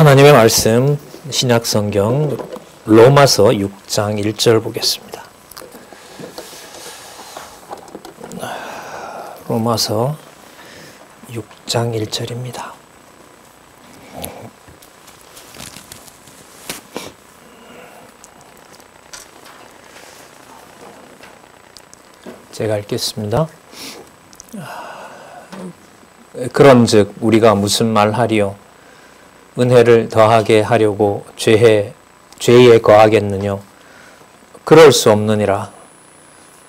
하나님의 말씀 신약성경 로마서 6장 1절 보겠습니다. 로마서 6장 1절입니다. 제가 읽겠습니다. 그런즉 우리가 무슨 말하리요? 은혜를 더하게 하려고 죄에 거하겠느냐? 그럴 수 없느니라.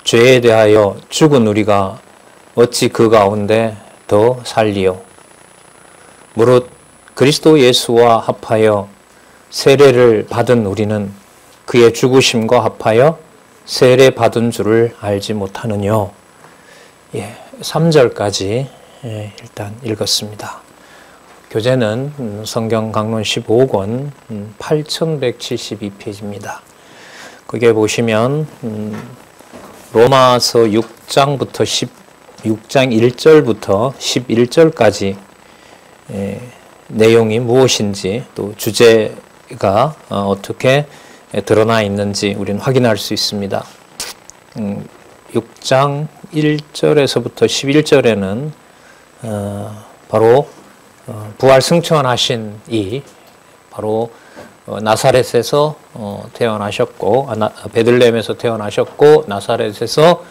죄에 대하여 죽은 우리가 어찌 그 가운데 더 살리요? 무릇 그리스도 예수와 합하여 세례를 받은 우리는 그의 죽으심과 합하여 세례 받은 줄을 알지 못하느뇨? 3절까지 일단 읽었습니다. 교재는 성경 강론 15권 8172페이지입니다. 거기에 보시면 로마서 6장 1절부터 11절까지 내용이 무엇인지 또 주제가 어떻게 드러나 있는지 우리는 확인할 수 있습니다. 6장 1절에서부터 11절에는 바로 부활 승천하신 이 바로 나사렛에서 태어나셨고 베들레헴에서 태어나셨고 나사렛에서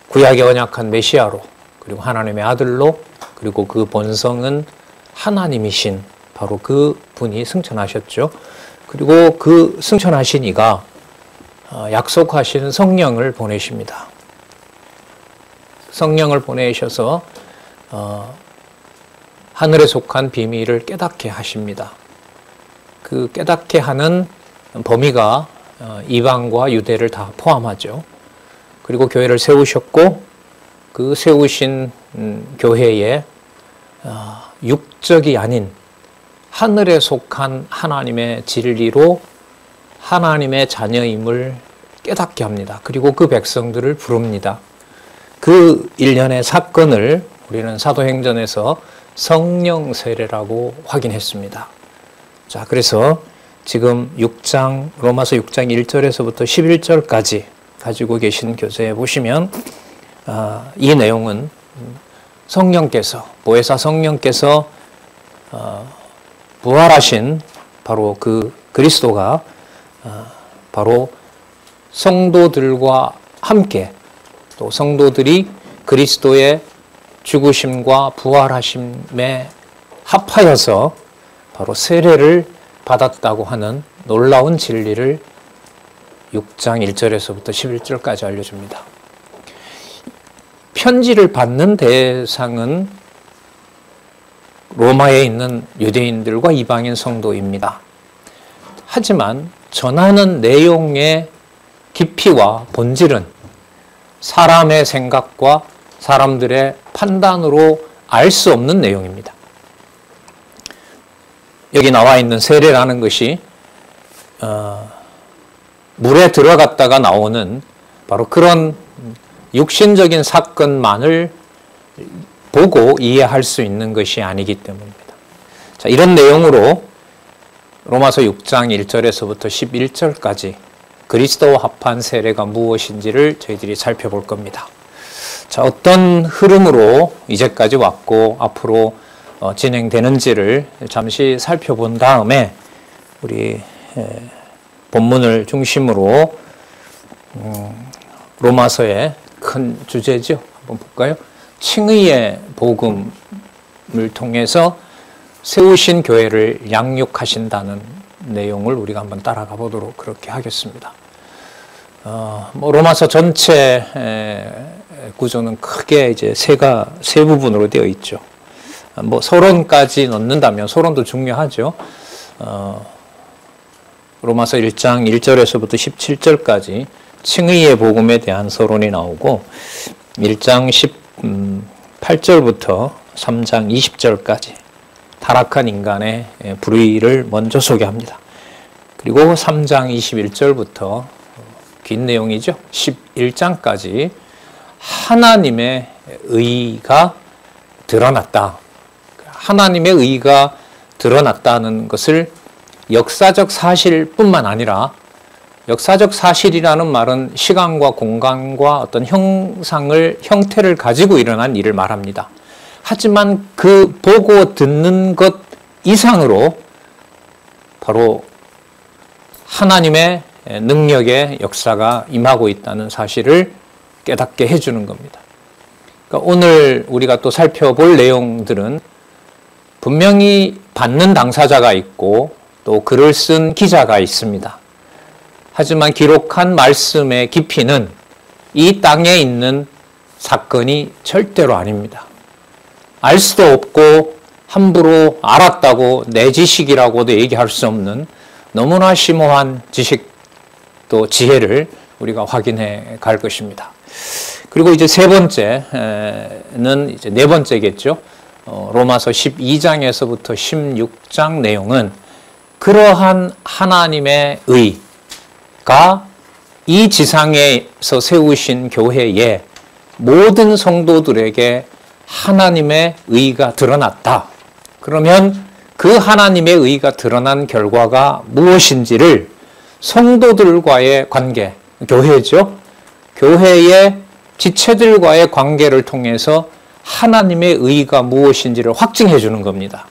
구약의 언약한 메시아로 그리고 하나님의 아들로 그리고 그 본성은 하나님이신 바로 그 분이 승천하셨죠. 그리고 그 승천하신 이가 약속하신 성령을 보내십니다. 성령을 보내셔서 하늘에 속한 비밀을 깨닫게 하십니다. 그 깨닫게 하는 범위가 이방과 유대를 다 포함하죠. 그리고 교회를 세우셨고 그 세우신 교회에 육적이 아닌 하늘에 속한 하나님의 진리로 하나님의 자녀임을 깨닫게 합니다. 그리고 그 백성들을 부릅니다. 그 일련의 사건을 우리는 사도행전에서 성령 세례라고 확인했습니다. 자, 그래서 지금 로마서 6장 1절에서부터 11절까지 가지고 계신 교재에 보시면 이 내용은 보혜사 성령께서 부활하신 바로 그 그리스도가 바로 성도들과 함께 또 성도들이 그리스도의 죽으심과 부활하심에 합하여서 바로 세례를 받았다고 하는 놀라운 진리를 6장 1절에서부터 11절까지 알려줍니다. 편지를 받는 대상은 로마에 있는 유대인들과 이방인 성도입니다. 하지만 전하는 내용의 깊이와 본질은 사람의 생각과 사람들의 판단으로 알 수 없는 내용입니다. 여기 나와 있는 세례라는 것이 물에 들어갔다가 나오는 바로 그런 육신적인 사건만을 보고 이해할 수 있는 것이 아니기 때문입니다. 자, 이런 내용으로 로마서 6장 1절에서부터 11절까지 그리스도와 합한 세례가 무엇인지를 저희들이 살펴볼 겁니다. 자, 어떤 흐름으로 이제까지 왔고 앞으로 진행되는지를 잠시 살펴본 다음에 우리 본문을 중심으로 로마서의 큰 주제죠. 한번 볼까요? 칭의의 복음을 통해서 세우신 교회를 양육하신다는 내용을 우리가 한번 따라가 보도록 그렇게 하겠습니다. 로마서 전체 구조는 크게 이제 세 부분으로 되어 있죠. 서론까지 넣는다면 서론도 중요하죠. 로마서 1장 1절에서부터 17절까지 칭의의 복음에 대한 서론이 나오고 1장 18절부터 3장 20절까지 타락한 인간의 불의를 먼저 소개합니다. 그리고 3장 21절부터 긴 내용이죠. 11장까지 하나님의 의가 드러났다. 하나님의 의가 드러났다는 것을 역사적 사실뿐만 아니라, 역사적 사실이라는 말은 시간과 공간과 어떤 형태를 가지고 일어난 일을 말합니다. 하지만 그 보고 듣는 것 이상으로 바로 하나님의 능력의 역사가 임하고 있다는 사실을 깨닫게 해주는 겁니다. 그러니까 오늘 우리가 또 살펴볼 내용들은 분명히 받는 당사자가 있고 또 글을 쓴 기자가 있습니다. 하지만 기록한 말씀의 깊이는 이 땅에 있는 사건이 절대로 아닙니다. 알 수도 없고 함부로 알았다고 내 지식이라고도 얘기할 수 없는 너무나 심오한 지식 또 지혜를 우리가 확인해 갈 것입니다. 그리고 이제 세 번째는 이제 네 번째겠죠. 로마서 12장에서부터 16장 내용은 그러한 하나님의 의가 이 지상에서 세우신 교회의 모든 성도들에게 하나님의 의가 드러났다. 그러면 그 하나님의 의가 드러난 결과가 무엇인지를 성도들과의 관계, 교회죠. 교회의 지체들과의 관계를 통해서 하나님의 의가 무엇인지를 확증해 주는 겁니다.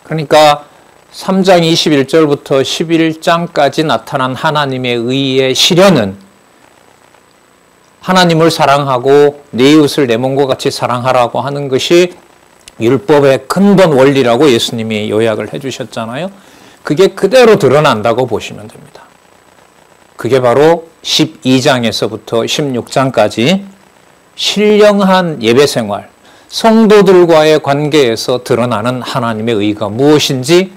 그러니까 3장 21절부터 11장까지 나타난 하나님의 의의 실현은 하나님을 사랑하고 내 이웃을 내 몸과 같이 사랑하라고 하는 것이 율법의 근본 원리라고 예수님이 요약을 해주셨잖아요. 그게 그대로 드러난다고 보시면 됩니다. 그게 바로 12장에서부터 16장까지 신령한 예배생활, 성도들과의 관계에서 드러나는 하나님의 의가 무엇인지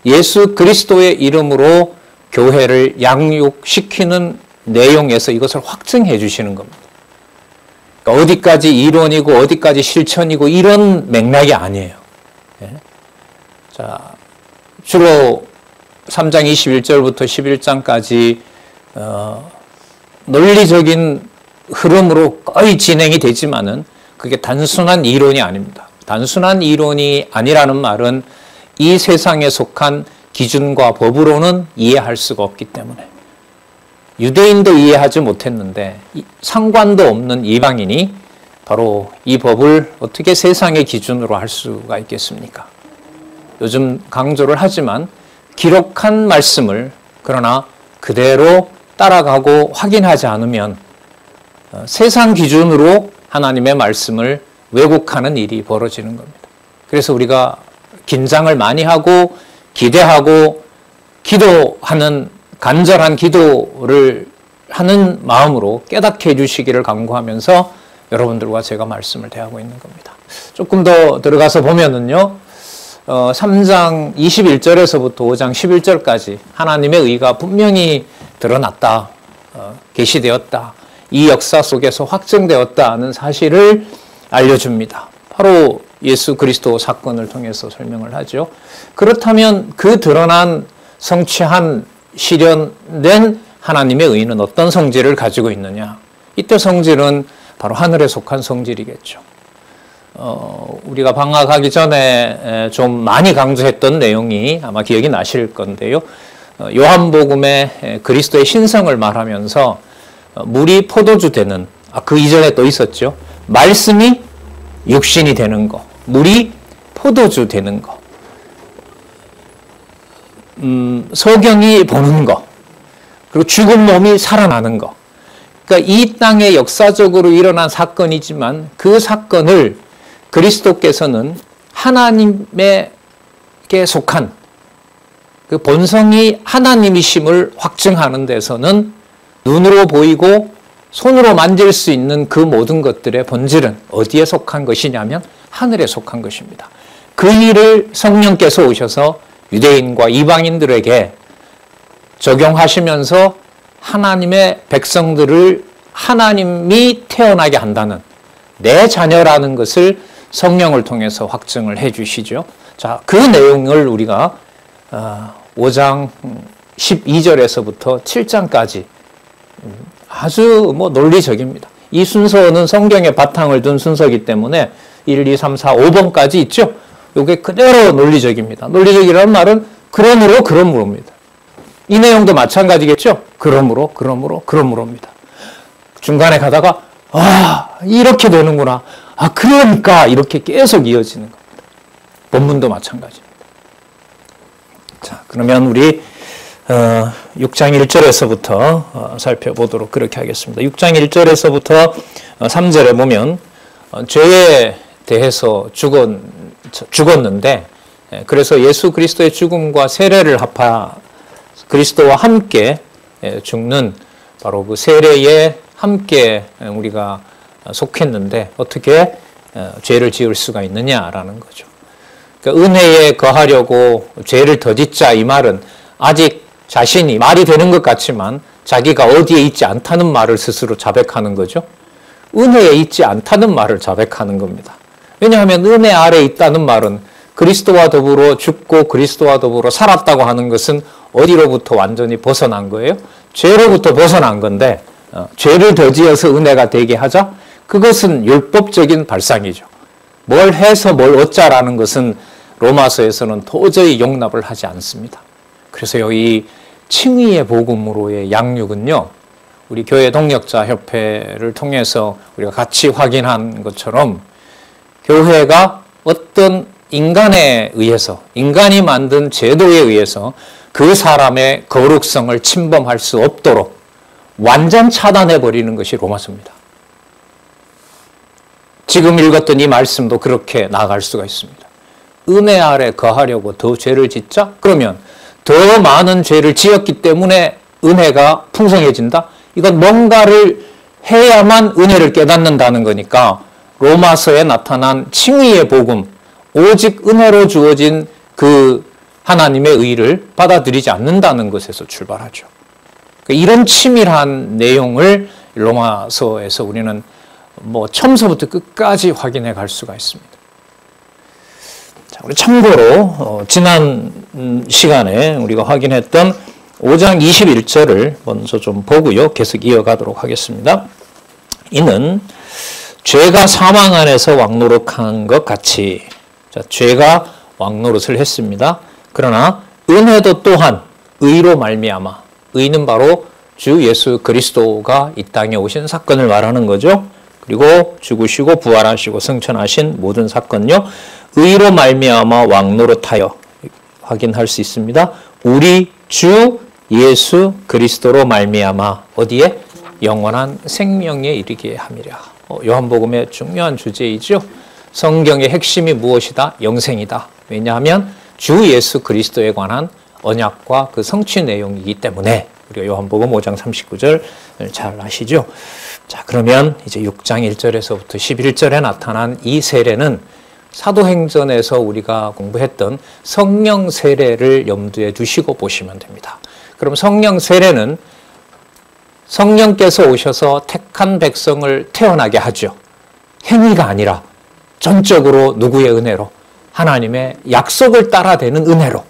예수 그리스도의 이름으로 교회를 양육시키는 내용에서 이것을 확증해 주시는 겁니다. 그러니까 어디까지 이론이고 어디까지 실천이고 이런 맥락이 아니에요. 예? 자, 주로 3장 21절부터 11장까지 논리적인 흐름으로 거의 진행이 되지만은 그게 단순한 이론이 아닙니다. 단순한 이론이 아니라는 말은 이 세상에 속한 기준과 법으로는 이해할 수가 없기 때문에 유대인도 이해하지 못했는데 상관도 없는 이방인이 바로 이 법을 어떻게 세상의 기준으로 할 수가 있겠습니까? 요즘 강조를 하지만 기록한 말씀을 그러나 그대로 따라가고 확인하지 않으면 세상 기준으로 하나님의 말씀을 왜곡하는 일이 벌어지는 겁니다. 그래서 우리가 긴장을 많이 하고 기대하고 기도하는 간절한 기도를 하는 마음으로 깨닫게 해주시기를 간구하면서 여러분들과 제가 말씀을 대하고 있는 겁니다. 조금 더 들어가서 보면은요, 3장 21절에서부터 5장 11절까지 하나님의 의가 분명히 드러났다, 계시되었다, 이 역사 속에서 확증되었다는 사실을 알려줍니다. 바로 예수 그리스도 사건을 통해서 설명을 하죠. 그렇다면 그 드러난 성취한 실현된 하나님의 의는 어떤 성질을 가지고 있느냐? 이때 성질은 바로 하늘에 속한 성질이겠죠. 우리가 방학하기 전에 좀 많이 강조했던 내용이 아마 기억이 나실 건데요. 요한복음의 그리스도의 신성을 말하면서 물이 포도주 되는, 그 이전에 또 있었죠. 말씀이 육신이 되는 거, 물이 포도주 되는 거, 소경이 보는 거, 그리고 죽은 몸이 살아나는 거. 그러니까 이 땅에 역사적으로 일어난 사건이지만 그 사건을 그리스도께서는 하나님에게 속한 그 본성이 하나님이심을 확증하는 데서는 눈으로 보이고 손으로 만질 수 있는 그 모든 것들의 본질은 어디에 속한 것이냐면 하늘에 속한 것입니다. 그 일을 성령께서 오셔서 유대인과 이방인들에게 적용하시면서 하나님의 백성들을 하나님이 태어나게 한다는 내 자녀라는 것을 성령을 통해서 확증을 해 주시죠. 자, 그 내용을 우리가 5장 12절에서부터 7장까지 아주 논리적입니다. 이 순서는 성경에 바탕을 둔 순서이기 때문에 1, 2, 3, 4, 5번까지 있죠. 이게 그대로 논리적입니다. 논리적이라는 말은 그러므로입니다. 이 내용도 마찬가지겠죠? 그러므로입니다. 중간에 가다가 이렇게 되는구나. 그러니까 이렇게 계속 이어지는 겁니다. 본문도 마찬가지입니다. 자, 그러면 우리 6장 1절에서부터 살펴보도록 그렇게 하겠습니다. 6장 1절에서부터 3절에 보면 죄에 대해서 죽었는데 그래서 예수 그리스도의 죽음과 세례를 합하 그리스도와 함께 죽는 바로 그 세례에 함께 우리가 속했는데 어떻게 죄를 지을 수가 있느냐라는 거죠. 그러니까 은혜에 거하려고 죄를 더 짓자 이 말은 아직 자신이 말이 되는 것 같지만 자기가 어디에 있지 않다는 말을 스스로 자백하는 거죠. 은혜에 있지 않다는 말을 자백하는 겁니다. 왜냐하면 은혜 아래 있다는 말은 그리스도와 더불어 죽고 그리스도와 더불어 살았다고 하는 것은 어디로부터 완전히 벗어난 거예요? 죄로부터 벗어난 건데 죄를 더 지어서 은혜가 되게 하자? 그것은 율법적인 발상이죠. 뭘 해서 뭘 얻자라는 것은 로마서에서는 도저히 용납을 하지 않습니다. 그래서 여기 칭의의 복음으로의 양육은요, 우리 교회 동역자 협회를 통해서 우리가 같이 확인한 것처럼 교회가 어떤 인간에 의해서, 인간이 만든 제도에 의해서 그 사람의 거룩성을 침범할 수 없도록 완전 차단해버리는 것이 로마서입니다. 지금 읽었던 이 말씀도 그렇게 나아갈 수가 있습니다. 은혜 아래 거하려고 더 죄를 짓자? 그러면 더 많은 죄를 지었기 때문에 은혜가 풍성해진다? 이건 뭔가를 해야만 은혜를 깨닫는다는 거니까 로마서에 나타난 칭의의 복음, 오직 은혜로 주어진 그 하나님의 의를 받아들이지 않는다는 것에서 출발하죠. 이런 치밀한 내용을 로마서에서 우리는 처음서부터 끝까지 확인해 갈 수가 있습니다. 자, 우리 참고로 지난 시간에 우리가 확인했던 5장 21절을 먼저 좀 보고요. 계속 이어가도록 하겠습니다. 이는 죄가 사망 안에서 왕노릇한 것 같이, 자, 죄가 왕노릇을 했습니다. 그러나 은혜도 또한 의로 말미암아, 의는 바로 주 예수 그리스도가 이 땅에 오신 사건을 말하는 거죠. 그리고 죽으시고 부활하시고 승천하신 모든 사건요, 의로 말미암아 왕노릇하여, 확인할 수 있습니다. 우리 주 예수 그리스도로 말미암아 어디에? 영원한 생명에 이르게 함이라. 요한복음의 중요한 주제이죠. 성경의 핵심이 무엇이다? 영생이다. 왜냐하면 주 예수 그리스도에 관한 언약과 그 성취 내용이기 때문에 우리가 요한복음 5장 39절 잘 아시죠? 자, 그러면 이제 6장 1절에서부터 11절에 나타난 이 세례는 사도행전에서 우리가 공부했던 성령 세례를 염두에 두시고 보시면 됩니다. 그럼 성령 세례는 성령께서 오셔서 택한 백성을 태어나게 하죠. 행위가 아니라 전적으로 누구의 은혜로? 하나님의 약속을 따라되는 은혜로.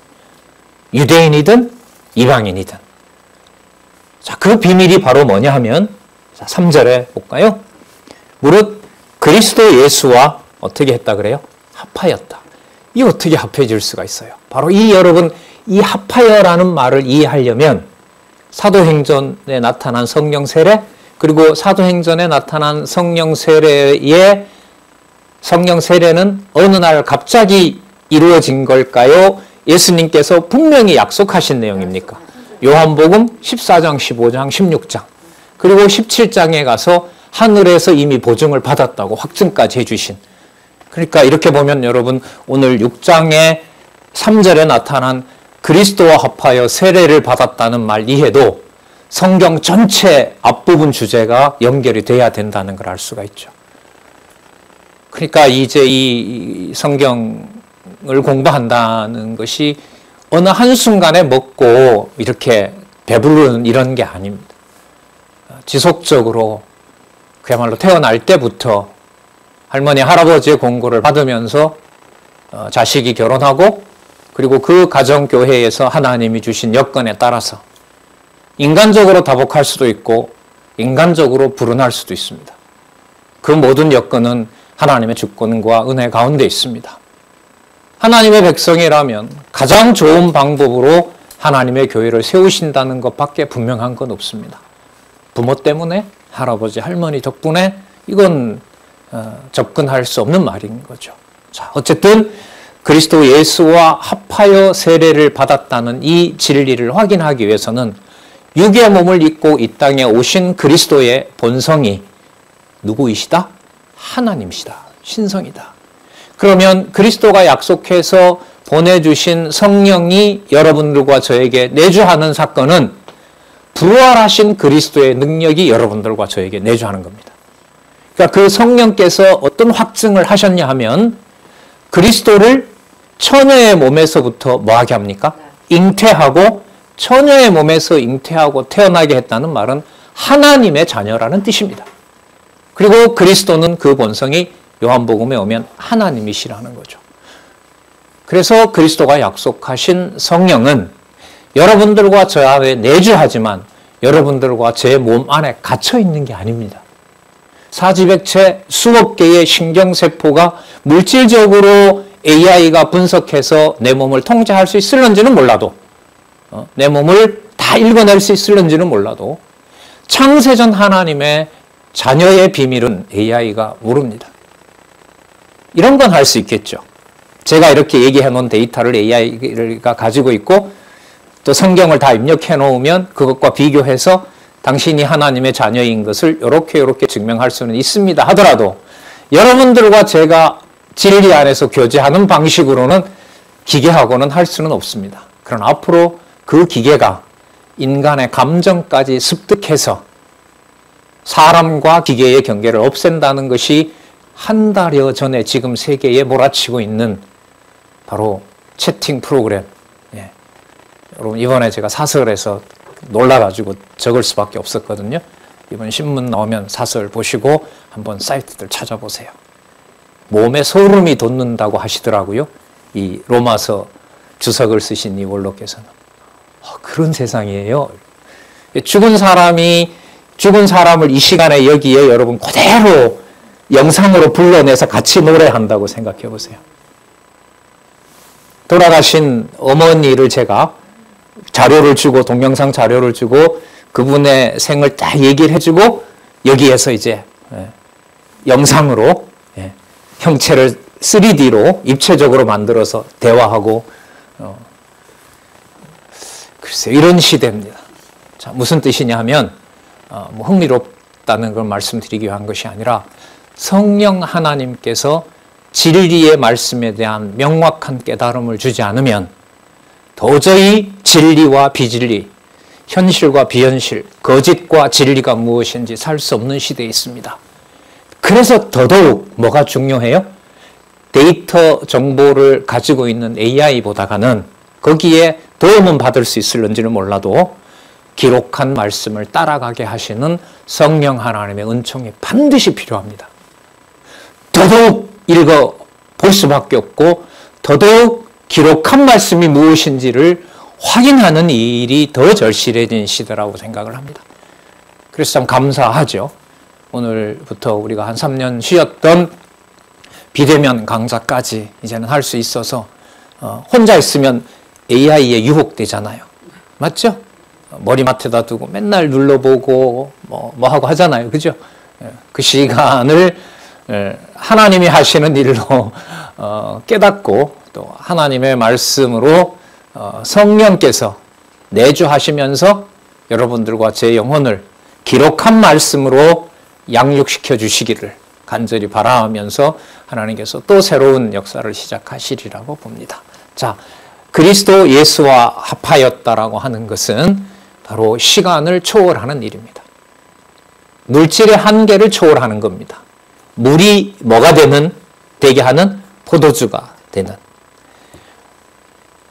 유대인이든 이방인이든. 자, 그 비밀이 바로 뭐냐 하면, 자, 3절에 볼까요? 무릇 그리스도 예수와 어떻게 했다 그래요? 합하였다. 이 어떻게 합해질 수가 있어요? 바로 여러분, 이 합하여라는 말을 이해하려면 사도행전에 나타난 성령 세례, 그리고 사도행전에 나타난 성령 세례의 성령 세례는 어느 날 갑자기 이루어진 걸까요? 예수님께서 분명히 약속하신 내용입니까? 요한복음 14장, 15장, 16장, 그리고 17장에 가서 하늘에서 이미 보증을 받았다고 확증까지 해주신. 그러니까 이렇게 보면 여러분, 오늘 6장의 3절에 나타난 그리스도와 합하여 세례를 받았다는 말 이해도 성경 전체 앞부분 주제가 연결이 돼야 된다는 걸 알 수가 있죠. 그러니까 이제 이 성경을 공부한다는 것이 어느 한순간에 먹고 이렇게 배부르는 이런 게 아닙니다. 지속적으로 그야말로 태어날 때부터 할머니, 할아버지의 공고를 받으면서 자식이 결혼하고, 그리고 그 가정교회에서 하나님이 주신 여건에 따라서 인간적으로 다복할 수도 있고 인간적으로 불운할 수도 있습니다. 그 모든 여건은 하나님의 주권과 은혜 가운데 있습니다. 하나님의 백성이라면 가장 좋은 방법으로 하나님의 교회를 세우신다는 것밖에 분명한 건 없습니다. 부모 때문에, 할아버지, 할머니 덕분에 이건 접근할 수 없는 말인 거죠. 자, 어쨌든 그리스도 예수와 합하여 세례를 받았다는 이 진리를 확인하기 위해서는 육의 몸을 입고 이 땅에 오신 그리스도의 본성이 누구이시다? 하나님이시다. 신성이다. 그러면 그리스도가 약속해서 보내주신 성령이 여러분들과 저에게 내주하는 사건은 부활하신 그리스도의 능력이 여러분들과 저에게 내주하는 겁니다. 그러니까 그 성령께서 어떤 확증을 하셨냐 하면 그리스도를 처녀의 몸에서부터 뭐하게 합니까? 잉태하고 처녀의 몸에서 잉태하고 태어나게 했다는 말은 하나님의 자녀라는 뜻입니다. 그리고 그리스도는 그 본성이 요한복음에 오면 하나님이시라는 거죠. 그래서 그리스도가 약속하신 성령은 여러분들과 저 안에 내주하지만 여러분들과 제 몸 안에 갇혀 있는 게 아닙니다. 사지백체 수억 개의 신경세포가 물질적으로 AI가 분석해서 내 몸을 통제할 수 있을런지는 몰라도 내 몸을 다 읽어낼 수 있을런지는 몰라도 창세전 하나님의 자녀의 비밀은 AI가 모릅니다. 이런 건 할 수 있겠죠. 제가 이렇게 얘기해 놓은 데이터를 AI가 가지고 있고 또 성경을 다 입력해 놓으면 그것과 비교해서 당신이 하나님의 자녀인 것을 이렇게 증명할 수는 있습니다 하더라도 여러분들과 제가 진리 안에서 교제하는 방식으로는 기계하고는 할 수는 없습니다. 그러나 앞으로 그 기계가 인간의 감정까지 습득해서 사람과 기계의 경계를 없앤다는 것이 한 달여 전에 지금 세계에 몰아치고 있는 바로 채팅 프로그램. 예. 여러분 이번에 제가 사설에서 놀라가지고 적을 수밖에 없었거든요. 이번 신문 나오면 사설 보시고 한번 사이트들 찾아보세요. 몸에 소름이 돋는다고 하시더라고요. 이 로마서 주석을 쓰신 이 원로께서는. 그런 세상이에요. 죽은 사람을 이 시간에 여기에 여러분 그대로 영상으로 불러내서 같이 노래한다고 생각해 보세요. 돌아가신 어머니를 제가 자료를 주고 동영상 자료를 주고 그분의 생을 딱 얘기를 해주고 여기에서 이제 영상으로 형체를 3D로 입체적으로 만들어서 대화하고 글쎄요 이런 시대입니다. 자, 무슨 뜻이냐 하면 뭐 흥미롭다는 걸 말씀드리기 위한 것이 아니라 성령 하나님께서 진리의 말씀에 대한 명확한 깨달음을 주지 않으면 도저히 진리와 비진리, 현실과 비현실, 거짓과 진리가 무엇인지 살 수 없는 시대에 있습니다. 그래서 더더욱 뭐가 중요해요? 데이터 정보를 가지고 있는 AI보다는 거기에 도움은 받을 수 있을런지는 몰라도 기록한 말씀을 따라가게 하시는 성령 하나님의 은총이 반드시 필요합니다. 더더욱 읽어 볼 수밖에 없고 더더욱 기록한 말씀이 무엇인지를 확인하는 일이 더 절실해진 시대라고 생각을 합니다. 그래서 참 감사하죠. 오늘부터 우리가 한 3년 쉬었던 비대면 강좌까지 이제는 할 수 있어서 혼자 있으면 AI에 유혹되잖아요. 맞죠? 머리맡에다 두고 맨날 눌러보고 뭐 하고 하잖아요. 그죠? 그 시간을 하나님이 하시는 일로 깨닫고 또 하나님의 말씀으로 성령께서 내주하시면서 여러분들과 제 영혼을 기록한 말씀으로 양육시켜 주시기를 간절히 바라면서 하나님께서 또 새로운 역사를 시작하시리라고 봅니다. 자, 그리스도 예수와 합하였다라고 하는 것은 바로 시간을 초월하는 일입니다. 물질의 한계를 초월하는 겁니다. 물이 뭐가 되게 하는 포도주가 되는.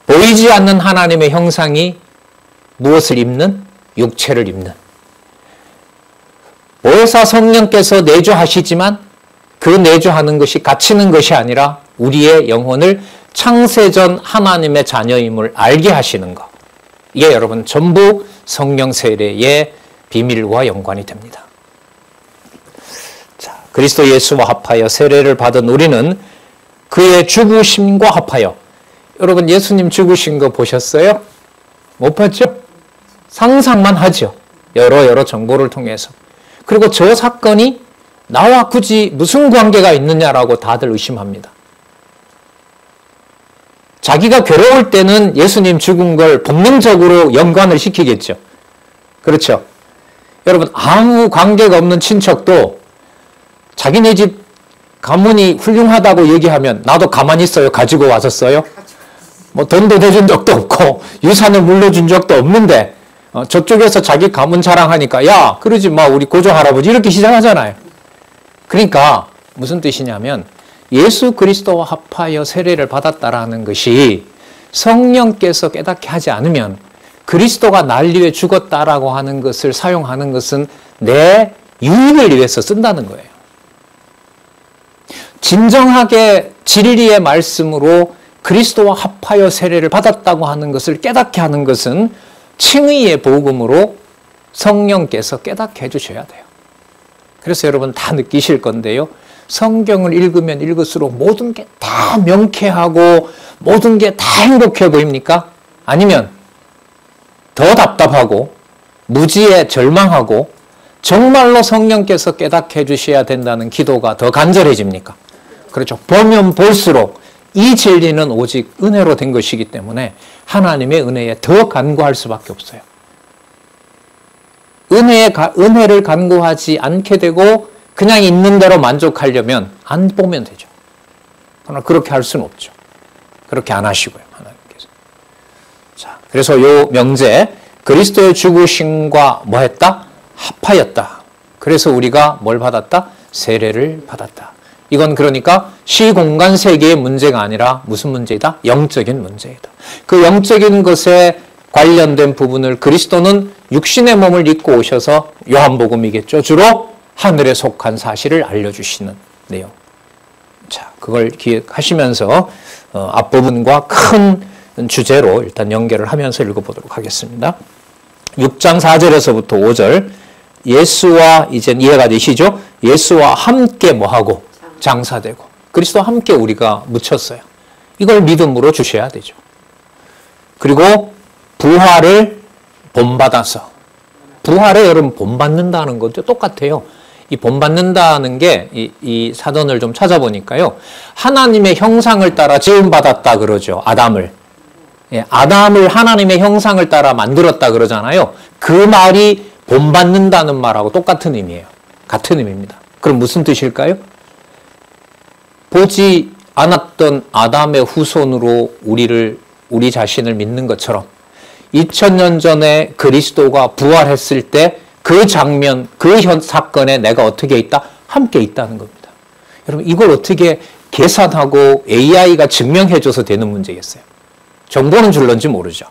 보이지 않는 하나님의 형상이 무엇을 입는? 육체를 입는. 보혜사 성령께서 내주하시지만 그 내주하는 것이 갇히는 것이 아니라 우리의 영혼을 창세전 하나님의 자녀임을 알게 하시는 것. 이게 여러분 전부 성령 세례의 비밀과 연관이 됩니다. 자, 그리스도 예수와 합하여 세례를 받은 우리는 그의 죽으심과 합하여. 여러분 예수님 죽으신 거 보셨어요? 못 봤죠? 상상만 하죠. 여러 정보를 통해서. 그리고 저 사건이 나와 굳이 무슨 관계가 있느냐라고 다들 의심합니다. 자기가 괴로울 때는 예수님 죽은 걸 본능적으로 연관을 시키겠죠. 그렇죠? 여러분 아무 관계가 없는 친척도 자기네 집 가문이 훌륭하다고 얘기하면 나도 가만히 있어요. 가지고 왔었어요? 뭐 돈도 대준 적도 없고 유산을 물려준 적도 없는데 저쪽에서 자기 가문 자랑하니까 야 그러지 마 우리 고조할아버지 이렇게 시작하잖아요. 그러니까 무슨 뜻이냐면 예수 그리스도와 합하여 세례를 받았다라는 것이 성령께서 깨닫게 하지 않으면 그리스도가 날 위해 죽었다라고 하는 것을 사용하는 것은 내 유익을 위해서 쓴다는 거예요. 진정하게 진리의 말씀으로 그리스도와 합하여 세례를 받았다고 하는 것을 깨닫게 하는 것은 칭의의 복음으로 성령께서 깨닫게 해주셔야 돼요. 그래서 여러분 다 느끼실 건데요. 성경을 읽으면 읽을수록 모든 게 다 명쾌하고 모든 게 다 행복해 보입니까? 아니면 더 답답하고 무지에 절망하고 정말로 성령께서 깨닫게 해주셔야 된다는 기도가 더 간절해집니까? 그렇죠. 보면 볼수록 이 진리는 오직 은혜로 된 것이기 때문에 하나님의 은혜에 더 간구할 수밖에 없어요. 은혜를 간구하지 않게 되고 그냥 있는 대로 만족하려면 안 보면 되죠. 그러나 그렇게 할 수는 없죠. 그렇게 안 하시고요. 하나님께서. 자, 그래서 요 명제 그리스도의 죽으심과 뭐 했다? 합하였다. 그래서 우리가 뭘 받았다? 세례를 받았다. 이건 그러니까 시공간 세계의 문제가 아니라 무슨 문제이다? 영적인 문제이다. 그 영적인 것에 관련된 부분을 그리스도는 육신의 몸을 입고 오셔서 요한복음이겠죠. 주로 하늘에 속한 사실을 알려주시는 내용. 자, 그걸 기억하시면서 앞부분과 큰 주제로 일단 연결을 하면서 읽어보도록 하겠습니다. 6장 4절에서부터 5절 예수와 이제 이해가 되시죠? 예수와 함께 뭐하고? 장사되고 그리스도와 함께 우리가 묻혔어요. 이걸 믿음으로 주셔야 되죠. 그리고 부활을 본받아서 부활에 여러분 본받는다는 것도 똑같아요. 이 본받는다는 게 이 사전을 좀 찾아보니까요. 하나님의 형상을 따라 지음받았다 그러죠. 아담을. 예, 아담을 하나님의 형상을 따라 만들었다 그러잖아요. 그 말이 본받는다는 말하고 똑같은 의미예요. 같은 의미입니다. 그럼 무슨 뜻일까요? 보지 않았던 아담의 후손으로 우리 자신을 믿는 것처럼 2000년 전에 그리스도가 부활했을 때 그 장면, 그 사건에 내가 어떻게 있다? 함께 있다는 겁니다. 여러분 이걸 어떻게 계산하고 AI가 증명해줘서 되는 문제겠어요? 정보는 줄런지 모르죠.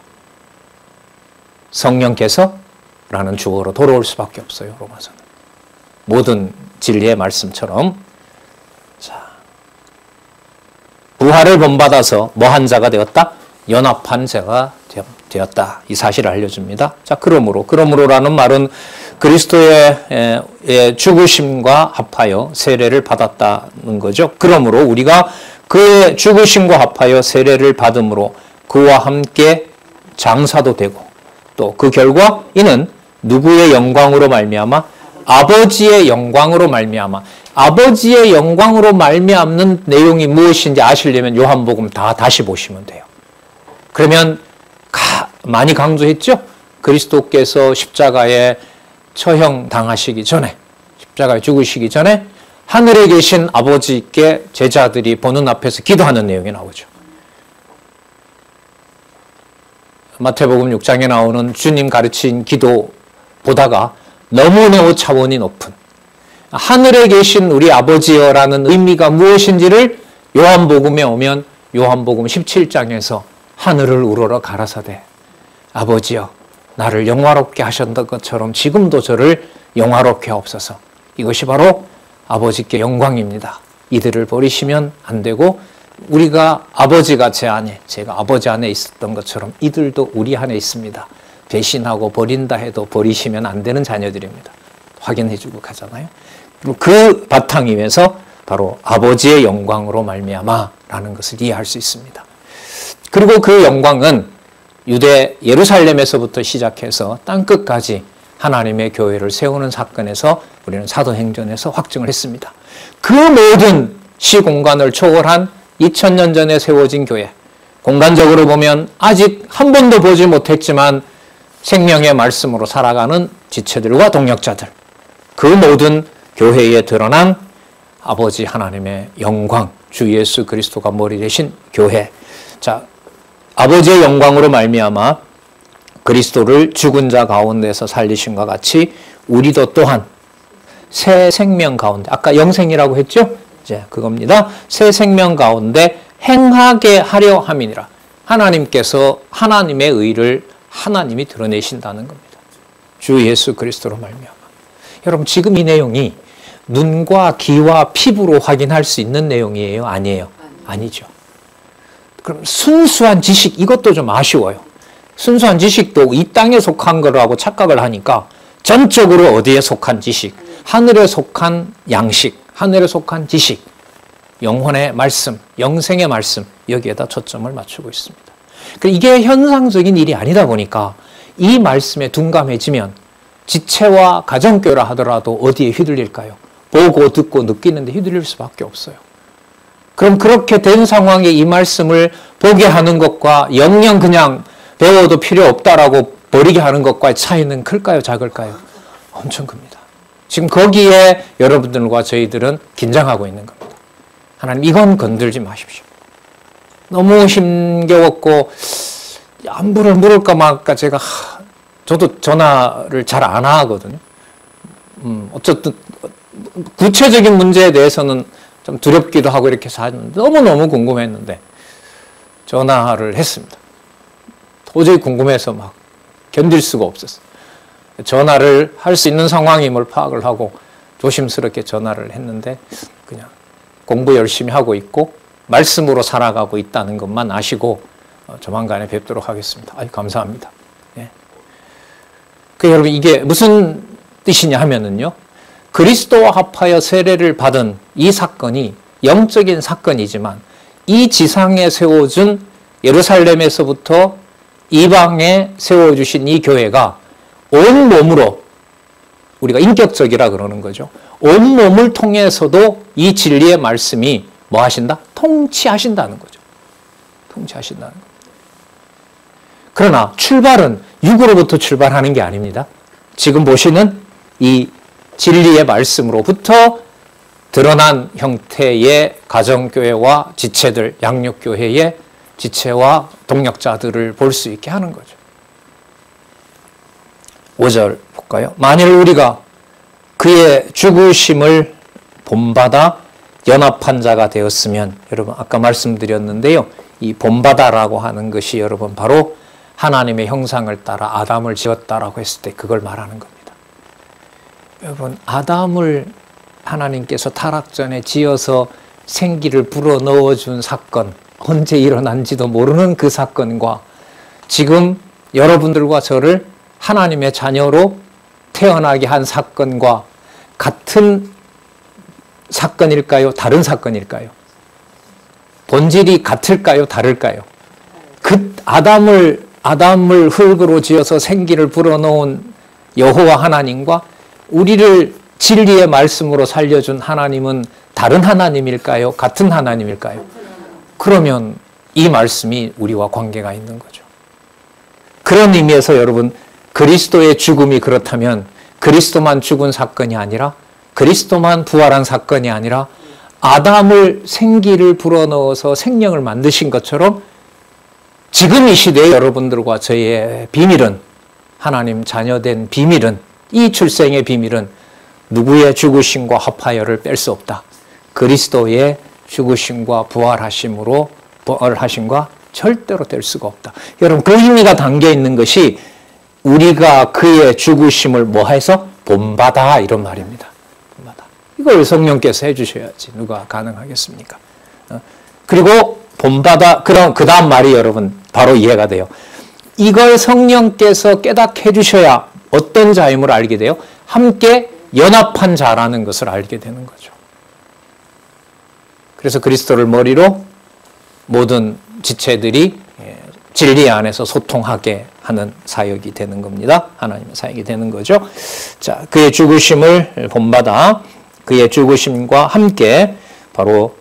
성령께서 라는 주어로 돌아올 수밖에 없어요. 로마서는. 모든 진리의 말씀처럼 자, 부활을 본받아서 뭐한 자가 되었다? 연합한 자가 되었다. 이 사실을 알려줍니다. 자, 그러므로라는 말은 그리스도의 죽으심과 합하여 세례를 받았다는 거죠. 그러므로 우리가 그의 죽으심과 합하여 세례를 받음으로 그와 함께 장사도 되고 또 그 결과 이는 누구의 영광으로 말미암아? 아버지의 영광으로 말미암아. 아버지의 영광으로 말미암는 내용이 무엇인지 아시려면 요한복음 다시 보시면 돼요. 그러면 많이 강조했죠? 그리스도께서 십자가에 처형 당하시기 전에 십자가에 죽으시기 전에 하늘에 계신 아버지께 제자들이 보는 앞에서 기도하는 내용이 나오죠. 마태복음 6장에 나오는 주님 가르친 기도 보다가 너무너무 차원이 높은 하늘에 계신 우리 아버지여라는 의미가 무엇인지를 요한복음에 오면 요한복음 17장에서 하늘을 우러러 가라사대 아버지여 나를 영화롭게 하셨던 것처럼 지금도 저를 영화롭게 하옵소서. 이것이 바로 아버지께 영광입니다. 이들을 버리시면 안 되고 우리가 아버지가 제 안에 제가 아버지 안에 있었던 것처럼 이들도 우리 안에 있습니다. 배신하고 버린다 해도 버리시면 안 되는 자녀들입니다. 확인해 주고 가잖아요. 그리고 그 바탕 위에서 바로 아버지의 영광으로 말미암아라는 것을 이해할 수 있습니다. 그리고 그 영광은 유대 예루살렘에서부터 시작해서 땅끝까지 하나님의 교회를 세우는 사건에서 우리는 사도행전에서 확증을 했습니다. 그 모든 시공간을 초월한 2000년 전에 세워진 교회, 공간적으로 보면 아직 한 번도 보지 못했지만 생명의 말씀으로 살아가는 지체들과 동역자들, 그 모든 교회에 드러난 아버지 하나님의 영광, 주 예수 그리스도가 머리 되신 교회. 자, 아버지의 영광으로 말미암아 그리스도를 죽은 자 가운데서 살리심과 같이 우리도 또한 새 생명 가운데, 아까 영생이라고 했죠? 이제 그겁니다. 새 생명 가운데 행하게 하려 함이니라. 하나님께서 하나님의 의를 하나님이 드러내신다는 겁니다. 주 예수 그리스도로 말미암아. 여러분, 지금 이 내용이 눈과 귀와 피부로 확인할 수 있는 내용이에요? 아니에요? 아니죠. 그럼 순수한 지식, 이것도 좀 아쉬워요. 순수한 지식도 이 땅에 속한 거라고 착각을 하니까 전적으로 어디에 속한 지식? 하늘에 속한 양식, 하늘에 속한 지식, 영혼의 말씀, 영생의 말씀, 여기에다 초점을 맞추고 있습니다. 이게 현상적인 일이 아니다 보니까 이 말씀에 둔감해지면 지체와 가정교회라 하더라도 어디에 휘둘릴까요? 보고 듣고 느끼는데 휘둘릴 수밖에 없어요. 그럼 그렇게 된 상황에 이 말씀을 보게 하는 것과 영영 그냥 배워도 필요 없다라고 버리게 하는 것과의 차이는 클까요? 작을까요? 엄청 큽니다. 지금 거기에 여러분들과 저희들은 긴장하고 있는 겁니다. 하나님, 이건 건들지 마십시오. 너무 힘겨웠고 안부를 물을까 말까 제가 저도 전화를 잘 안 하거든요. 어쨌든 구체적인 문제에 대해서는 좀 두렵기도 하고 이렇게 해서 너무너무 궁금했는데 전화를 했습니다. 도저히 궁금해서 막 견딜 수가 없었어요. 전화를 할 수 있는 상황임을 파악을 하고 조심스럽게 전화를 했는데 그냥 공부 열심히 하고 있고 말씀으로 살아가고 있다는 것만 아시고 조만간에 뵙도록 하겠습니다. 아유, 감사합니다. 예. 여러분, 이게 무슨 뜻이냐 하면은요, 그리스도와 합하여 세례를 받은 이 사건이 영적인 사건이지만 이 지상에 세워준 예루살렘에서부터 이방에 세워주신 이 교회가 온몸으로, 우리가 인격적이라 그러는 거죠. 온몸을 통해서도 이 진리의 말씀이 뭐 하신다? 통치하신다는 거죠. 통치하신다는 겁니다. 그러나 출발은 육으로부터 출발하는 게 아닙니다. 지금 보시는 이 진리의 말씀으로부터 드러난 형태의 가정교회와 지체들, 양육교회의 지체와 동역자들을 볼 수 있게 하는 거죠. 5절 볼까요? 만일 우리가 그의 죽으심을 본받아 연합한 자가 되었으면, 여러분 아까 말씀드렸는데요, 이 본받아라고 하는 것이 여러분 바로 하나님의 형상을 따라 아담을 지었다라고 했을 때 그걸 말하는 겁니다. 여러분, 아담을 하나님께서 타락 전에 지어서 생기를 불어넣어준 사건, 언제 일어난지도 모르는 그 사건과 지금 여러분들과 저를 하나님의 자녀로 태어나게 한 사건과 같은 사건일까요? 다른 사건일까요? 본질이 같을까요? 다를까요? 그 아담을 흙으로 지어서 생기를 불어넣은 여호와 하나님과 우리를 진리의 말씀으로 살려준 하나님은 다른 하나님일까요? 같은 하나님일까요? 그러면 이 말씀이 우리와 관계가 있는 거죠. 그런 의미에서 여러분, 그리스도의 죽음이 그렇다면 그리스도만 죽은 사건이 아니라, 그리스도만 부활한 사건이 아니라 아담을 생기를 불어넣어서 생명을 만드신 것처럼 지금 이 시대의 여러분들과 저희의 비밀은, 하나님 자녀된 비밀은, 이 출생의 비밀은 누구의 죽으심과 합하여를 뺄 수 없다. 그리스도의 죽으심과 부활하심과 절대로 뗄 수가 없다. 여러분, 그 의미가 담겨 있는 것이 우리가 그의 죽으심을 뭐해서 본받아, 이런 말입니다. 본받아. 이걸 성령께서 해주셔야지 누가 가능하겠습니까? 그리고 본받아, 그럼 그 다음 말이 여러분 바로 이해가 돼요. 이걸 성령께서 깨닫게 해주셔야 어떤 자임을 알게 돼요? 함께 연합한 자라는 것을 알게 되는 거죠. 그래서 그리스도를 머리로 모든 지체들이 진리 안에서 소통하게 하는 사역이 되는 겁니다. 하나님의 사역이 되는 거죠. 자, 그의 죽으심을 본받아 그의 죽으심과 함께 바로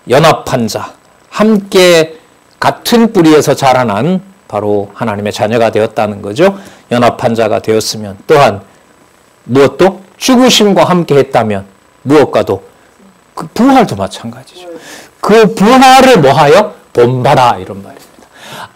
연합한 자, 함께 같은 뿌리에서 자라난 바로 하나님의 자녀가 되었다는 거죠. 연합한 자가 되었으면 또한 무엇도 죽으심과 함께 했다면 무엇과도 그 부활도 마찬가지죠. 그 부활을 뭐하여? 본받아 이런 말입니다.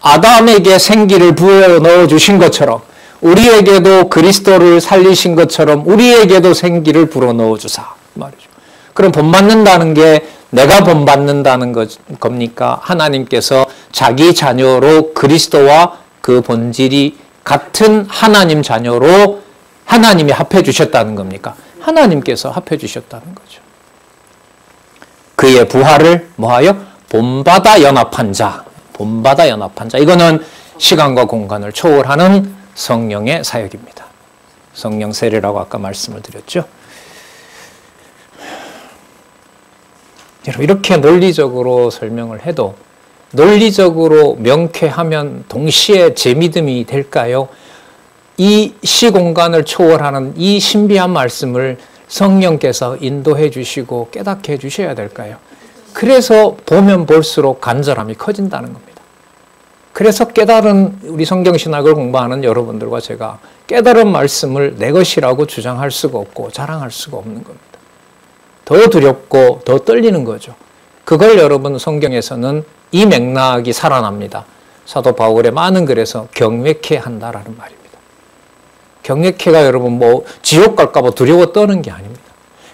아담에게 생기를 부어 넣어주신 것처럼 우리에게도 그리스도를 살리신 것처럼 우리에게도 생기를 불어 넣어주사 말이죠. 그럼 본받는다는 게 내가 본받는다는 겁니까? 하나님께서 자기 자녀로 그리스도와 그 본질이 같은 하나님 자녀로 하나님이 합해 주셨다는 겁니까? 하나님께서 합해 주셨다는 거죠. 그의 부활을 뭐하여? 본받아 연합한 자. 본받아 연합한 자. 이거는 시간과 공간을 초월하는 성령의 사역입니다. 성령 세례라고 아까 말씀을 드렸죠. 여러분, 이렇게 논리적으로 설명을 해도 논리적으로 명쾌하면 동시에 제 믿음이 될까요? 이 시공간을 초월하는 이 신비한 말씀을 성령께서 인도해 주시고 깨닫게 해 주셔야 될까요? 그래서 보면 볼수록 간절함이 커진다는 겁니다. 그래서 깨달은 우리 성경신학을 공부하는 여러분들과 제가 깨달은 말씀을 내 것이라고 주장할 수가 없고 자랑할 수가 없는 겁니다. 더 두렵고 더 떨리는 거죠. 그걸 여러분 성경에서는 이 맥락이 살아납니다. 사도 바울의 많은 글에서 경외케 한다라는 말입니다. 경외케가 여러분 뭐 지옥 갈까 봐 두려워 떠는 게 아닙니다.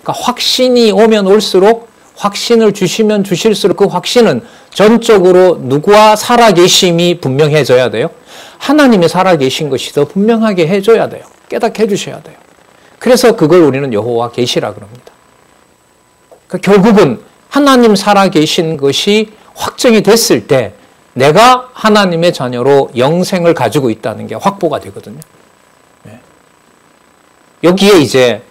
그러니까 확신이 오면 올수록 확신을 주시면 주실수록 그 확신은 전적으로 누구와 살아계심이 분명해져야 돼요. 하나님이 살아계신 것이 더 분명하게 해줘야 돼요. 깨닫게 해주셔야 돼요. 그래서 그걸 우리는 여호와 계시라 그럽니다. 그러니까 결국은 하나님 살아계신 것이 확정이 됐을 때 내가 하나님의 자녀로 영생을 가지고 있다는 게 확보가 되거든요. 네. 여기에 이제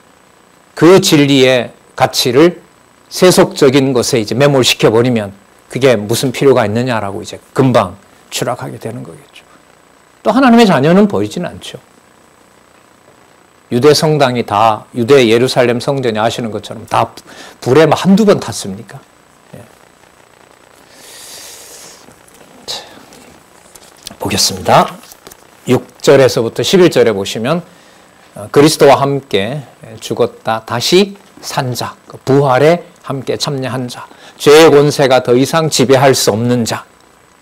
그 진리의 가치를 세속적인 것에 이제 매몰시켜 버리면 그게 무슨 필요가 있느냐라고 이제 금방 추락하게 되는 거겠죠. 또 하나님의 자녀는 보이지는 않죠. 유대 성당이 다 유대 예루살렘 성전이 아시는 것처럼 다 불에 한두 번 탔습니까? 예. 자, 보겠습니다. 6절에서부터 11절에 보시면 그리스도와 함께 죽었다 다시 산 자, 부활에 함께 참여한 자, 죄의 권세가 더 이상 지배할 수 없는 자,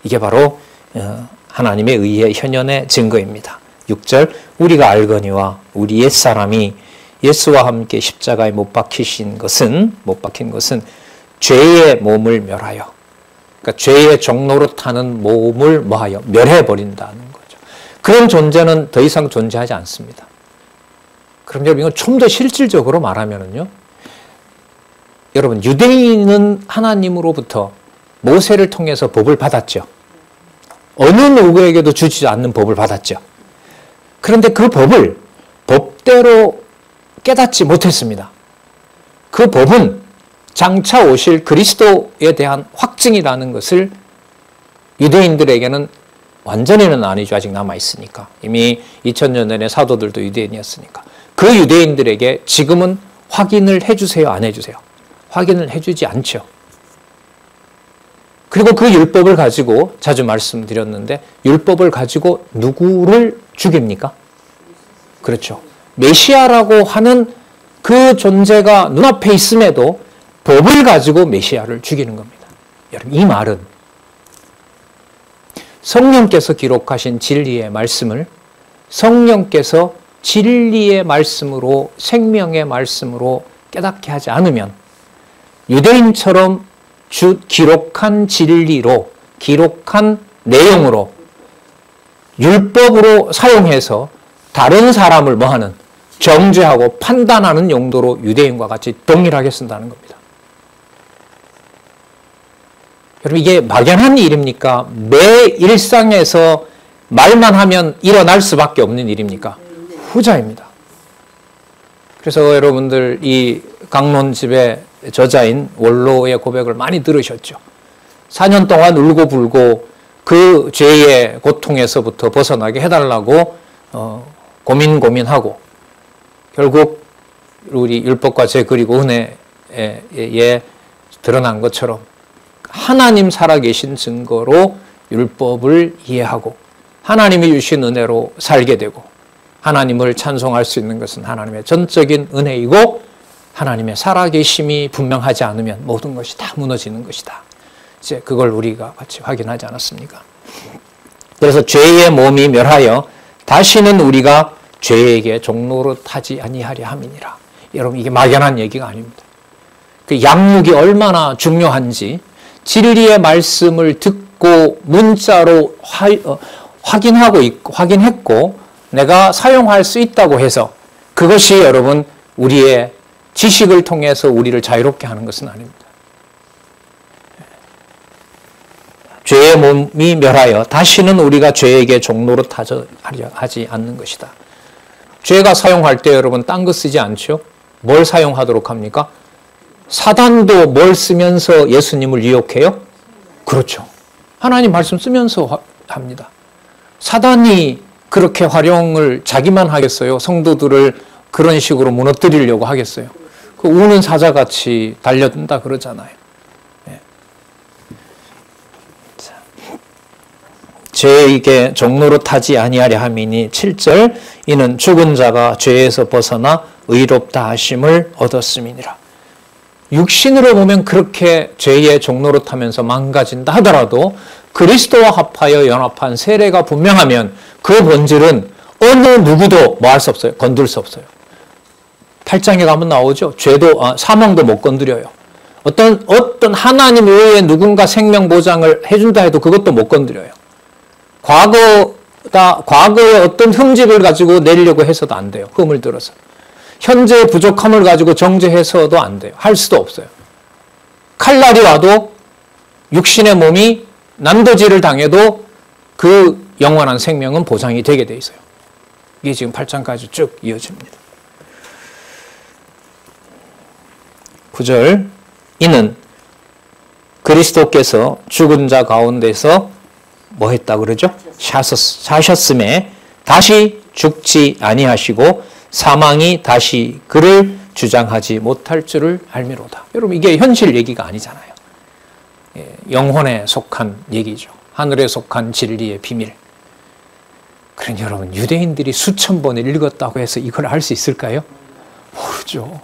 이게 바로 하나님의 의의 현현의 증거입니다. 6절, 우리가 알거니와 우리 옛사람이 예수와 함께 십자가에 못 박힌 것은 죄의 몸을 멸하여, 그러니까 죄의 종노릇하는 몸을 뭐하여 멸해버린다는 거죠. 그런 존재는 더 이상 존재하지 않습니다. 그럼 여러분 이건 좀 더 실질적으로 말하면은요, 여러분 유대인은 하나님으로부터 모세를 통해서 법을 받았죠. 어느 누구에게도 주지 않는 법을 받았죠. 그런데 그 법을 법대로 깨닫지 못했습니다. 그 법은 장차 오실 그리스도에 대한 확증이라는 것을 유대인들에게는 완전히는 아니죠. 아직 남아있으니까. 이미 2000년 전에 사도들도 유대인이었으니까. 그 유대인들에게 지금은 확인을 해주세요? 안 해주세요? 확인을 해주지 않죠. 그리고 그 율법을 가지고 자주 말씀드렸는데 율법을 가지고 누구를 죽입니까? 그렇죠. 메시아라고 하는 그 존재가 눈앞에 있음에도 법을 가지고 메시아를 죽이는 겁니다. 여러분 이 말은 성령께서 기록하신 진리의 말씀을 성령께서 진리의 말씀으로 생명의 말씀으로 깨닫게 하지 않으면 유대인처럼 기록한 진리로 기록한 내용으로 율법으로 사용해서 다른 사람을 뭐하는 정죄하고 판단하는 용도로 유대인과 같이 동일하게 쓴다는 겁니다. 여러분 이게 막연한 일입니까? 매 일상에서 말만 하면 일어날 수밖에 없는 일입니까? 후자입니다. 그래서 여러분들 이 강론집의 저자인 원로의 고백을 많이 들으셨죠. 4년 동안 울고불고 그 죄의 고통에서부터 벗어나게 해달라고 고민하고 결국 우리 율법과 죄 그리고 은혜에 드러난 것처럼 하나님 살아계신 증거로 율법을 이해하고 하나님이 주신 은혜로 살게 되고 하나님을 찬송할 수 있는 것은 하나님의 전적인 은혜이고 하나님의 살아계심이 분명하지 않으면 모든 것이 다 무너지는 것이다. 이제 그걸 우리가 같이 확인하지 않았습니까? 그래서 죄의 몸이 멸하여 다시는 우리가 죄에게 종노릇하지 아니하려 함이니라. 여러분 이게 막연한 얘기가 아닙니다. 그 양육이 얼마나 중요한지 진리의 말씀을 듣고 문자로 확인했고 내가 사용할 수 있다고 해서 그것이 여러분 우리의 지식을 통해서 우리를 자유롭게 하는 것은 아닙니다. 죄의 몸이 멸하여 다시는 우리가 죄에게 종노릇하지 않는 것이다. 죄가 사용할 때 여러분 딴 거 쓰지 않죠? 뭘 사용하도록 합니까? 사단도 뭘 쓰면서 예수님을 유혹해요? 그렇죠. 하나님 말씀 쓰면서 합니다. 사단이 그렇게 활용을 자기만 하겠어요? 성도들을 그런 식으로 무너뜨리려고 하겠어요? 그 우는 사자같이 달려든다 그러잖아요. 네. 죄에게 종노릇하지 아니하려 함이니 7절 이는 죽은 자가 죄에서 벗어나 의롭다 하심을 얻었음이니라. 육신으로 보면 그렇게 죄의 종노릇하면서 망가진다 하더라도 그리스도와 합하여 연합한 세례가 분명하면 그 본질은 어느 누구도 뭐 할 수 없어요. 건들 수 없어요. 8장에 가면 나오죠. 사망도 못 건드려요. 어떤 하나님 외에 누군가 생명 보장을 해준다 해도 그것도 못 건드려요. 과거에 어떤 흠집을 가지고 내리려고 해서도 안 돼요. 흠을 들어서. 현재의 부족함을 가지고 정죄해서도 안 돼요. 할 수도 없어요. 칼날이 와도 육신의 몸이 난도질을 당해도 그 영원한 생명은 보장이 되게 돼 있어요. 이게 지금 8장까지 쭉 이어집니다. 9절 이는 그리스도께서 죽은 자 가운데서 뭐 했다 그러죠? 사셨음에 다시 죽지 아니하시고 사망이 다시 그를 주장하지 못할 줄을 알미로다. 여러분 이게 현실 얘기가 아니잖아요. 영혼에 속한 얘기죠. 하늘에 속한 진리의 비밀. 그러니 여러분 유대인들이 수천 번을 읽었다고 해서 이걸 알 수 있을까요? 모르죠.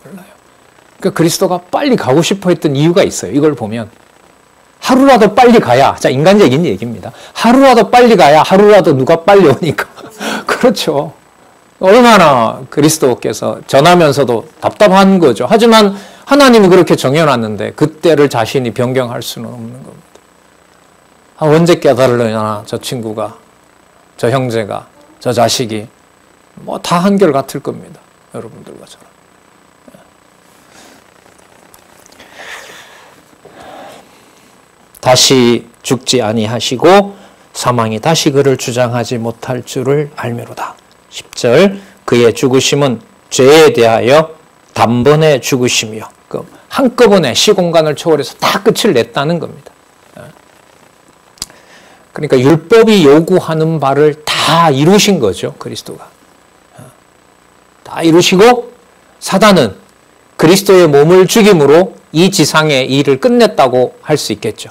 몰라요. 그러니까 그리스도가 빨리 가고 싶어 했던 이유가 있어요. 이걸 보면 하루라도 빨리 가야, 자 인간적인 얘기입니다. 하루라도 빨리 가야 하루라도 누가 빨리 오니까. 그렇죠. 얼마나 그리스도께서 전하면서도 답답한 거죠. 하지만 하나님이 그렇게 정해놨는데 그때를 자신이 변경할 수는 없는 겁니다. 언제 깨달으려나 저 친구가, 저 형제가, 저 자식이 뭐 다 한결같을 겁니다. 여러분들과 저랑. 다시 죽지 아니하시고 사망이 다시 그를 주장하지 못할 줄을 알미로다. 10절 그의 죽으심은 죄에 대하여 단번에 죽으심이요. 한꺼번에 시공간을 초월해서 다 끝을 냈다는 겁니다. 그러니까 율법이 요구하는 바를 다 이루신 거죠. 그리스도가. 다 이루시고 사단은 그리스도의 몸을 죽임으로 이 지상의 일을 끝냈다고 할 수 있겠죠.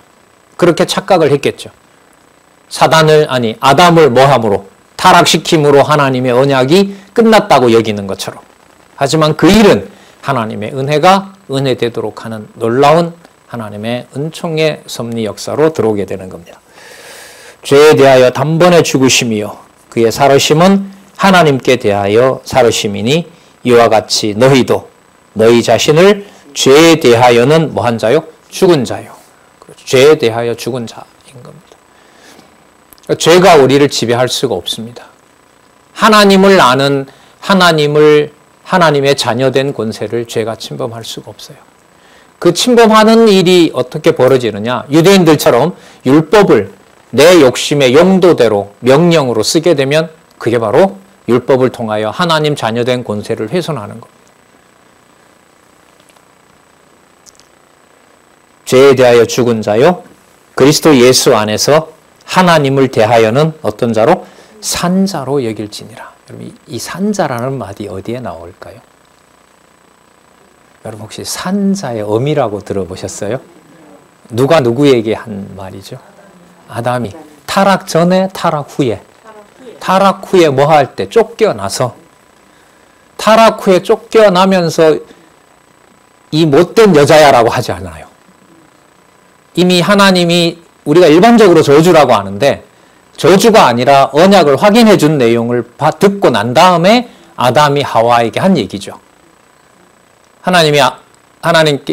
그렇게 착각을 했겠죠. 아담을 뭐함으로? 타락시킴으로 하나님의 언약이 끝났다고 여기는 것처럼. 하지만 그 일은 하나님의 은혜가 은혜되도록 하는 놀라운 하나님의 은총의 섭리 역사로 들어오게 되는 겁니다. 죄에 대하여 단번에 죽으심이요 그의 살으심은 하나님께 대하여 살으심이니 이와 같이 너희도 너희 자신을 죄에 대하여는 뭐한 자요? 죽은 자요. 죄에 대하여 죽은 자인 겁니다. 죄가 우리를 지배할 수가 없습니다. 하나님을 아는 하나님의 자녀된 권세를 죄가 침범할 수가 없어요. 그 침범하는 일이 어떻게 벌어지느냐? 유대인들처럼 율법을 내 욕심의 용도대로 명령으로 쓰게 되면 그게 바로 율법을 통하여 하나님 자녀된 권세를 훼손하는 겁니다. 죄에 대하여 죽은 자요 그리스도 예수 안에서 하나님을 대하여는 어떤 자로? 산자로 여길지니라. 여러분, 이 산자라는 말이 어디에 나올까요? 여러분 혹시 산자의 의미라고 들어보셨어요? 누가 누구에게 한 말이죠? 아담이 타락 전에 타락 후에. 타락 후에 뭐 할 때? 쫓겨나서. 타락 후에 쫓겨나면서 이 못된 여자야라고 하지 않아요. 이미 하나님이 우리가 일반적으로 저주라고 하는데 저주가 아니라 언약을 확인해 준 내용을 듣고 난 다음에 아담이 하와에게 한 얘기죠.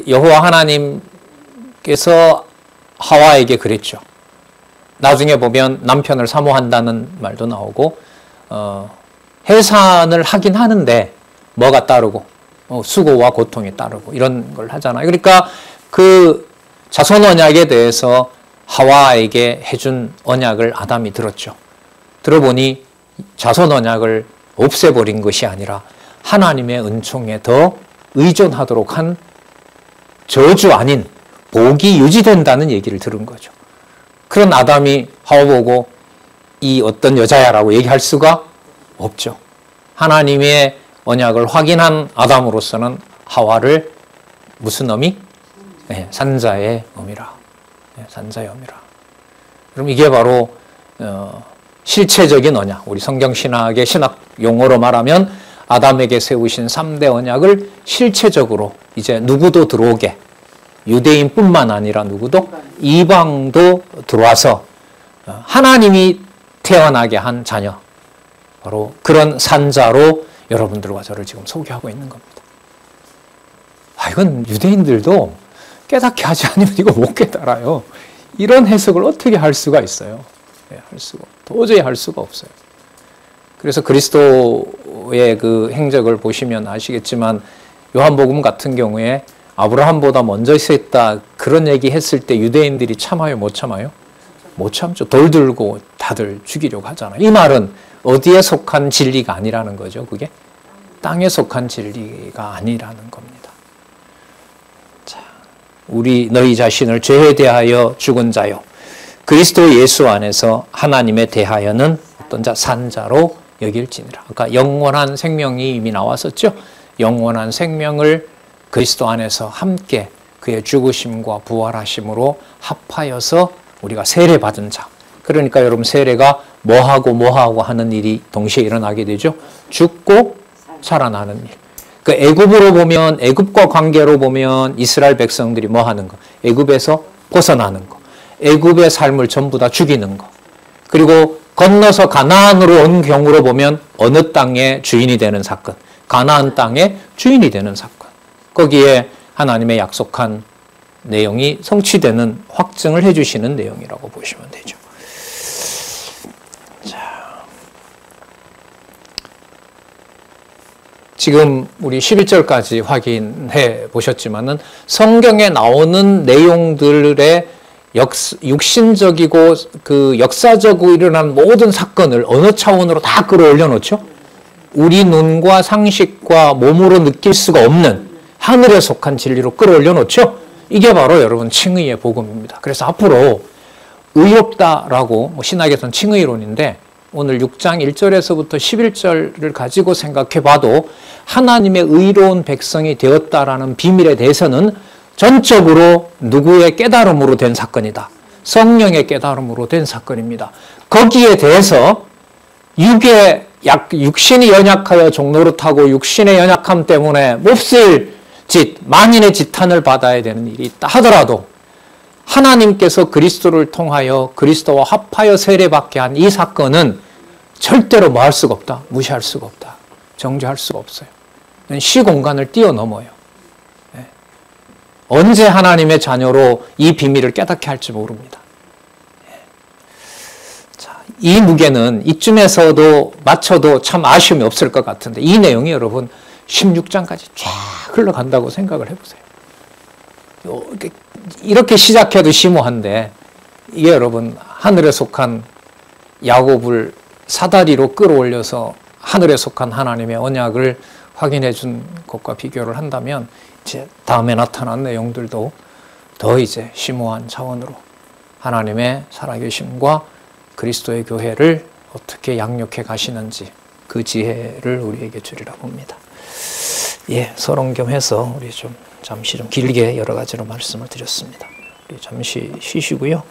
여호와 하나님께서 하와에게 그랬죠. 나중에 보면 남편을 사모한다는 말도 나오고 해산을 하긴 하는데 뭐가 따르고 수고와 고통이 따르고 이런 걸 하잖아요. 그러니까 그 자손 언약에 대해서 하와에게 해준 언약을 아담이 들었죠. 들어보니 자손 언약을 없애버린 것이 아니라 하나님의 은총에 더 의존하도록 한 저주 아닌 복이 유지된다는 얘기를 들은 거죠. 그런 아담이 하와 보고 이 어떤 여자야라고 얘기할 수가 없죠. 하나님의 언약을 확인한 아담으로서는 하와를 무슨 의미? 네, 산자의 의미라. 네, 산자의 의미라. 그럼 이게 바로 실체적인 언약. 우리 성경신학의 신학 용어로 말하면 아담에게 세우신 3대 언약을 실체적으로 이제 누구도 들어오게, 유대인뿐만 아니라 누구도 이방도 들어와서 하나님이 태어나게 한 자녀, 바로 그런 산자로 여러분들과 저를 지금 소개하고 있는 겁니다. 이건 유대인들도 깨닫게 하지 않으면 이거 못 깨달아요. 이런 해석을 어떻게 할 수가 있어요? 도저히 할 수가 없어요. 그래서 그리스도의 그 행적을 보시면 아시겠지만 요한복음 같은 경우에 아브라함보다 먼저 있었다 그런 얘기 했을 때 유대인들이 참아요? 못 참아요? 못 참죠. 돌 들고 다들 죽이려고 하잖아요. 이 말은 어디에 속한 진리가 아니라는 거죠. 그게 땅에 속한 진리가 아니라는 겁니다. 자, 너희 자신을 죄에 대하여 죽은 자요 그리스도 예수 안에서 하나님에 대하여는 어떤 자? 산자로 여길지니라. 아까 영원한 생명이 이미 나왔었죠. 영원한 생명을 그리스도 안에서 함께 그의 죽으심과 부활하심으로 합하여서 우리가 세례받은 자. 그러니까 여러분 세례가 뭐하고 하는 일이 동시에 일어나게 되죠. 죽고 살아나는 일. 그 애굽으로 보면 애굽과 관계로 보면 이스라엘 백성들이 뭐 하는 거? 애굽에서 벗어나는 거. 애굽의 삶을 전부 다 죽이는 거. 그리고 건너서 가나안으로 온 경우로 보면 어느 땅의 주인이 되는 사건. 가나안 땅의 주인이 되는 사건. 거기에 하나님의 약속한 내용이 성취되는 확증을 해주시는 내용이라고 보시면 되죠. 자, 지금 우리 11절까지 확인해 보셨지만은 성경에 나오는 내용들의 육신적이고 그 역사적으로 일어난 모든 사건을 어느 차원으로 다 끌어올려 놓죠? 우리 눈과 상식과 몸으로 느낄 수가 없는 하늘에 속한 진리로 끌어올려 놓죠? 이게 바로 여러분 칭의의 복음입니다. 그래서 앞으로 의롭다라고 신학에서는 칭의론인데 오늘 6장 1절에서부터 11절을 가지고 생각해 봐도 하나님의 의로운 백성이 되었다라는 비밀에 대해서는 전적으로 누구의 깨달음으로 된 사건이다. 성령의 깨달음으로 된 사건입니다. 거기에 대해서 육신이 연약하여 종노릇하고 육신의 연약함 때문에 몹쓸 짓, 만인의 지탄을 받아야 되는 일이 있다 하더라도 하나님께서 그리스도를 통하여 그리스도와 합하여 세례받게 한 이 사건은 절대로 뭐 할 수가 없다. 무시할 수가 없다. 정죄할 수가 없어요. 시공간을 뛰어넘어요. 언제 하나님의 자녀로 이 비밀을 깨닫게 할지 모릅니다. 자, 이 무게는 이쯤에서도 맞춰도 참 아쉬움이 없을 것 같은데 이 내용이 여러분 16장까지 쫙 흘러간다고 생각을 해보세요. 이렇게 시작해도 심오한데 이게 여러분 하늘에 속한 야곱을 사다리로 끌어올려서 하늘에 속한 하나님의 언약을 확인해 준 것과 비교를 한다면 이제 다음에 나타난 내용들도 더 이제 심오한 차원으로 하나님의 살아계심과 그리스도의 교회를 어떻게 양육해 가시는지 그 지혜를 우리에게 주리라 봅니다. 예, 서론 겸해서 우리 좀 잠시 좀 길게 여러 가지로 말씀을 드렸습니다. 우리 잠시 쉬시고요.